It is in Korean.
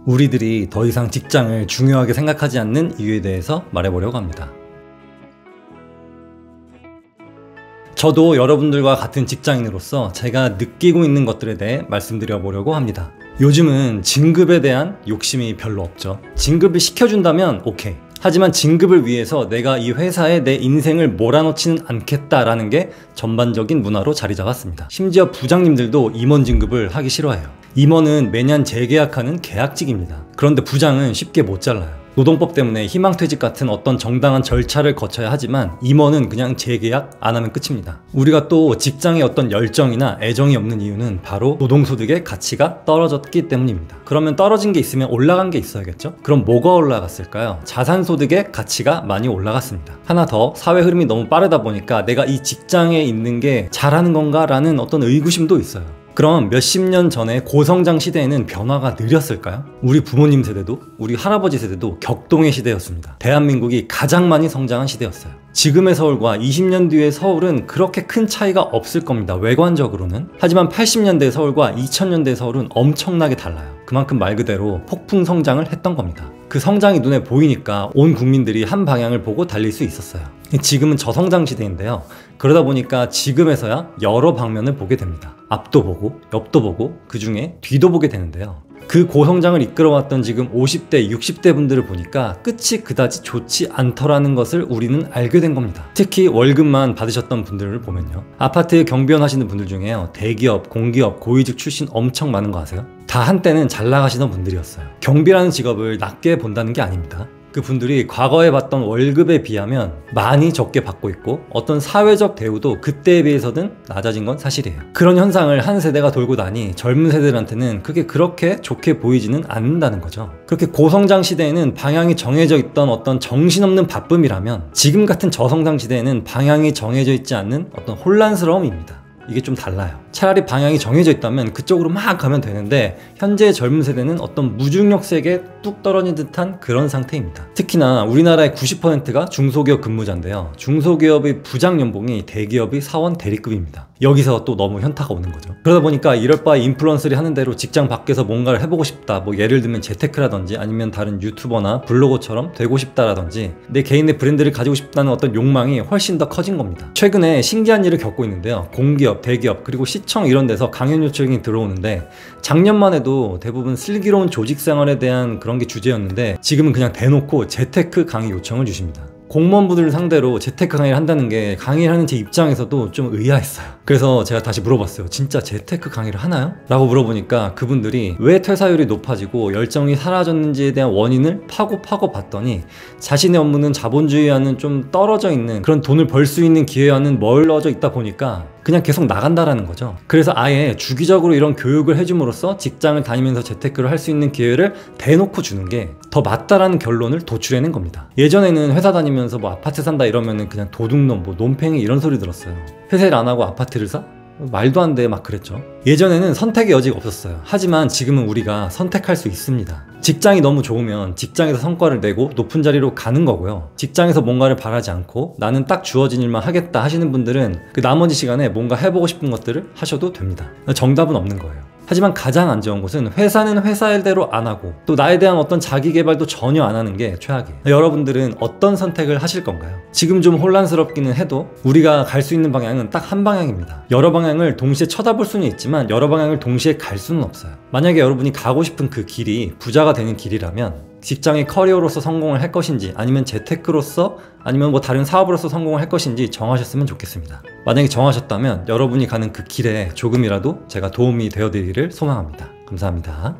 우리들이 더 이상 직장을 중요하게 생각하지 않는 이유에 대해서 말해보려고 합니다. 저도 여러분들과 같은 직장인으로서 제가 느끼고 있는 것들에 대해 말씀드려보려고 합니다. 요즘은 진급에 대한 욕심이 별로 없죠. 진급을 시켜준다면 오케이. 하지만 진급을 위해서 내가 이 회사에 내 인생을 몰아넣지는 않겠다라는 게 전반적인 문화로 자리 잡았습니다. 심지어 부장님들도 임원 진급을 하기 싫어해요. 임원은 매년 재계약하는 계약직입니다. 그런데 부장은 쉽게 못 잘라요. 노동법 때문에 희망퇴직 같은 어떤 정당한 절차를 거쳐야 하지만 임원은 그냥 재계약 안 하면 끝입니다. 우리가 또 직장에 어떤 열정이나 애정이 없는 이유는 바로 노동소득의 가치가 떨어졌기 때문입니다. 그러면 떨어진 게 있으면 올라간 게 있어야겠죠? 그럼 뭐가 올라갔을까요? 자산소득의 가치가 많이 올라갔습니다. 하나 더, 사회 흐름이 너무 빠르다 보니까 내가 이 직장에 있는 게 잘하는 건가? 라는 어떤 의구심도 있어요. 그럼 몇십 년 전에 고성장 시대에는 변화가 느렸을까요? 우리 부모님 세대도 우리 할아버지 세대도 격동의 시대였습니다. 대한민국이 가장 많이 성장한 시대였어요. 지금의 서울과 20년 뒤의 서울은 그렇게 큰 차이가 없을 겁니다. 외관적으로는. 하지만 80년대 서울과 2000년대 서울은 엄청나게 달라요. 그만큼 말 그대로 폭풍 성장을 했던 겁니다. 그 성장이 눈에 보이니까 온 국민들이 한 방향을 보고 달릴 수 있었어요. 지금은 저성장 시대인데요. 그러다 보니까 지금에서야 여러 방면을 보게 됩니다. 앞도 보고 옆도 보고 그 중에 뒤도 보게 되는데요. 그 고성장을 이끌어왔던 지금 50대, 60대 분들을 보니까 끝이 그다지 좋지 않더라는 것을 우리는 알게 된 겁니다. 특히 월급만 받으셨던 분들을 보면요. 아파트 경비원 하시는 분들 중에요. 대기업, 공기업, 고위직 출신 엄청 많은 거 아세요? 다 한때는 잘 나가시던 분들이었어요. 경비라는 직업을 낮게 본다는 게 아닙니다. 그분들이 과거에 받던 월급에 비하면 많이 적게 받고 있고 어떤 사회적 대우도 그때에 비해서는 낮아진 건 사실이에요. 그런 현상을 한 세대가 돌고 나니 젊은 세대들한테는 그게 그렇게 좋게 보이지는 않는다는 거죠. 그렇게 고성장 시대에는 방향이 정해져 있던 어떤 정신없는 바쁨이라면 지금 같은 저성장 시대에는 방향이 정해져 있지 않는 어떤 혼란스러움입니다. 이게 좀 달라요. 차라리 방향이 정해져 있다면 그쪽으로 막 가면 되는데 현재 젊은 세대는 어떤 무중력 세계에 뚝 떨어진 듯한 그런 상태입니다. 특히나 우리나라의 90%가 중소기업 근무자인데요. 중소기업의 부장 연봉이 대기업의 사원 대리급입니다. 여기서 또 너무 현타가 오는 거죠. 그러다 보니까 이럴 바에 인플루언서들이 하는 대로 직장 밖에서 뭔가를 해보고 싶다. 뭐 예를 들면 재테크라든지 아니면 다른 유튜버나 블로거처럼 되고 싶다라든지 내 개인의 브랜드를 가지고 싶다는 어떤 욕망이 훨씬 더 커진 겁니다. 최근에 신기한 일을 겪고 있는데요. 공기업, 대기업 그리고 시청 이런 데서 강연 요청이 들어오는데 작년만 해도 대부분 슬기로운 조직 생활에 대한 그런 게 주제였는데 지금은 그냥 대놓고 재테크 강의 요청을 주십니다. 공무원분들을 상대로 재테크 강의를 한다는 게 강의를 하는 제 입장에서도 좀 의아했어요. 그래서 제가 다시 물어봤어요. 진짜 재테크 강의를 하나요? 라고 물어보니까 그분들이 왜 퇴사율이 높아지고 열정이 사라졌는지에 대한 원인을 파고 봤더니 자신의 업무는 자본주의와는 좀 떨어져 있는 그런 돈을 벌 수 있는 기회와는 멀어져 있다 보니까 그냥 계속 나간다라는 거죠. 그래서 아예 주기적으로 이런 교육을 해줌으로써 직장을 다니면서 재테크를 할 수 있는 기회를 대놓고 주는 게 더 맞다라는 결론을 도출해낸 겁니다. 예전에는 회사 다니면서 뭐 아파트 산다 이러면은 그냥 도둑놈, 뭐 논팽이 이런 소리 들었어요. 회사일 안 하고 아파트를 사? 말도 안 돼 막 그랬죠. 예전에는 선택의 여지가 없었어요. 하지만 지금은 우리가 선택할 수 있습니다. 직장이 너무 좋으면 직장에서 성과를 내고 높은 자리로 가는 거고요. 직장에서 뭔가를 바라지 않고 나는 딱 주어진 일만 하겠다 하시는 분들은 그 나머지 시간에 뭔가 해보고 싶은 것들을 하셔도 됩니다. 정답은 없는 거예요. 하지만 가장 안 좋은 것은 회사는 회사일대로 안 하고 또 나에 대한 어떤 자기 개발도 전혀 안 하는 게 최악이에요. 여러분들은 어떤 선택을 하실 건가요? 지금 좀 혼란스럽기는 해도 우리가 갈 수 있는 방향은 딱 한 방향입니다. 여러 방향을 동시에 쳐다볼 수는 있지만 여러 방향을 동시에 갈 수는 없어요. 만약에 여러분이 가고 싶은 그 길이 부자가 되는 길이라면 직장의 커리어로서 성공을 할 것인지 아니면 재테크로서 아니면 뭐 다른 사업으로서 성공을 할 것인지 정하셨으면 좋겠습니다. 만약에 정하셨다면 여러분이 가는 그 길에 조금이라도 제가 도움이 되어드리기를 소망합니다. 감사합니다.